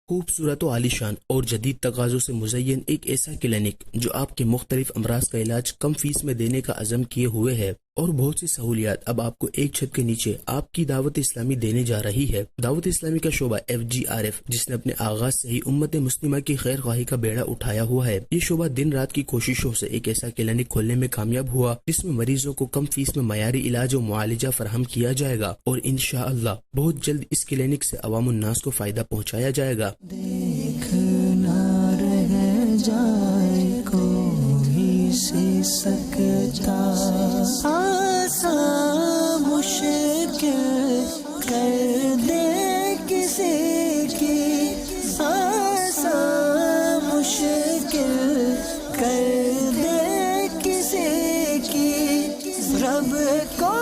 خوبصورت و عالیشان اور جدید تقاضوں سے مزین ایک ایسا کلینک جو آپ کے مختلف امراض کا علاج کم فیس میں دینے کا عزم کیے ہوئے ہے، اور بہت سی سہولیات اب آپ کو ایک چھت کے نیچے آپ کی دعوت اسلامی دینے جا رہی ہے۔ دعوت اسلامی کا شعبہ FGRF، جس نے اپنے آغاز سے ہی امت مسلمہ کی خیر خواہی کا بیڑا اٹھایا ہوا ہے، یہ شعبہ دن رات کی کوششوں سے ایک ایسا کلینک کھولنے میں کامیاب ہوا جس میں مریضوں کو کم فیس میں معیاری علاج و معالجہ فراہم کیا جائے گا، اور انشاءاللہ بہت جلد اس کلینک سے عوام الناس کو فائدہ پہنچایا جائے گا۔ دیکھنا رہ جائے کوئی سی سکتا، آسان مشکل کر دے کسی کی، آسان مشکل کر دے کسی کی، رب کو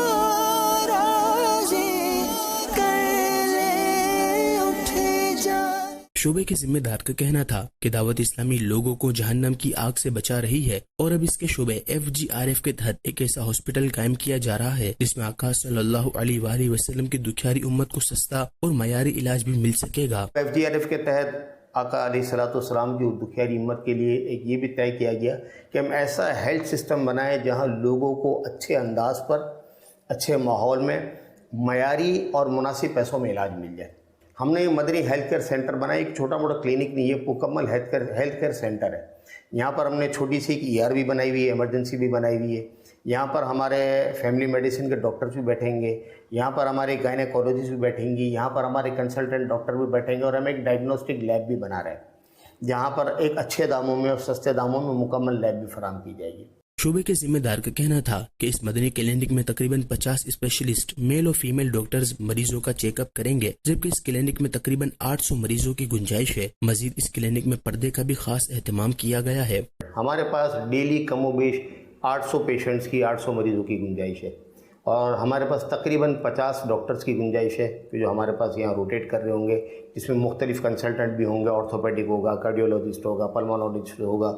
شعبے کے ذمہ دار کا کہنا تھا کہ دعوت اسلامی لوگوں کو جہنم کی آگ سے بچا رہی ہے، اور اب اس کے شعبے FGRF کے تحت ایک ایسا ہاسپٹل قائم کیا جا رہا ہے جس میں آقا صلی اللہ علیہ وآلہ وسلم کی دکھیاری امت کو سستا اور معیاری علاج بھی مل سکے گا۔ FGRF کے تحت آقا علیہ الصلوۃ والسلام کی دکھیاری امت کے لیے ایک یہ بھی طے کیا گیا کہ ہم ایسا ہیلتھ سسٹم بنائیں جہاں لوگوں کو اچھے انداز پر، اچھے ماحول میں، معیاری اور مناسب پیسوں میں علاج مل جائے۔ ہم نے یہ مدنی ہیلتھ کیئر سینٹر بنایا، ایک چھوٹا موٹا کلینک نہیں، یہ مکمل ہیلتھ کیئر سینٹر ہے۔ یہاں پر ہم نے چھوٹی سی ایک ER بھی بنائی ہوئی ہے، ایمرجنسی بھی بنائی ہوئی ہے۔ یہاں پر ہمارے فیملی میڈیسن کے ڈاکٹرز بھی بیٹھیں گے، یہاں پر ہمارے گائنیکولوجسٹ بھی بیٹھیں گی، یہاں پر ہمارے کنسلٹنٹ ڈاکٹر بھی بیٹھیں گے، اور ہم ایک ڈائگنوسٹک لیب بھی بنا رہے ہیں جہاں پر ایک اچھے داموں میں اور سستے داموں میں مکمل لیب بھی فراہم کی جائے گی۔ شعبے کے ذمہ دار کا کہنا تھا کہ اس مدنی کلینک میں تقریباً 50 اسپیشلسٹ میل اور فیمیل ڈاکٹرز مریضوں کا چیک اپ کریں گے، جبکہ اس کلینک میں تقریباً 800 مریضوں کی گنجائش ہے۔ مزید اس کلینک میں پردے کا بھی خاص اہتمام کیا گیا ہے۔ ہمارے پاس ڈیلی کم و بیش 800 پیشنٹس کی، 800 مریضوں کی گنجائش ہے، اور ہمارے پاس تقریباً 50 ڈاکٹرز کی گنجائش ہے کہ جو ہمارے پاس یہاں روٹیٹ کر رہے ہوں گے، جس میں مختلف کنسلٹنٹ بھی ہوں گے، آرتھوپیڈک ہوگا، کارڈیولوجسٹ ہوگا، پلمونولوجسٹ ہوگا،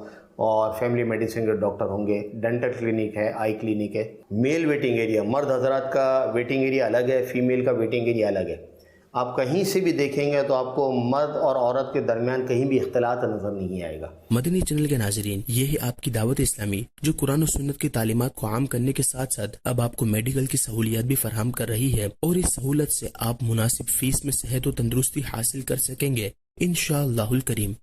اور فیملی میڈیسن کے ڈاکٹر ہوں گے، ڈینٹل کلینک ہے، آئی کلینک ہے۔ میل ویٹنگ ایریا، مرد حضرات کا ویٹنگ ایریا الگ ہے، فیمیل کا ویٹنگ ایریا الگ ہے۔ آپ کہیں سے بھی دیکھیں گے تو آپ کو مرد اور عورت کے درمیان کہیں بھی اختلاط نظر نہیں آئے گا۔ مدنی چینل کے ناظرین، یہ ہے آپ کی دعوت اسلامی جو قرآن و سنت کی تعلیمات کو عام کرنے کے ساتھ ساتھ اب آپ کو میڈیکل کی سہولیات بھی فراہم کر رہی ہے، اور اس سہولت سے آپ مناسب فیس میں صحت و تندرستی حاصل کر سکیں گے انشاءاللہ الکریم۔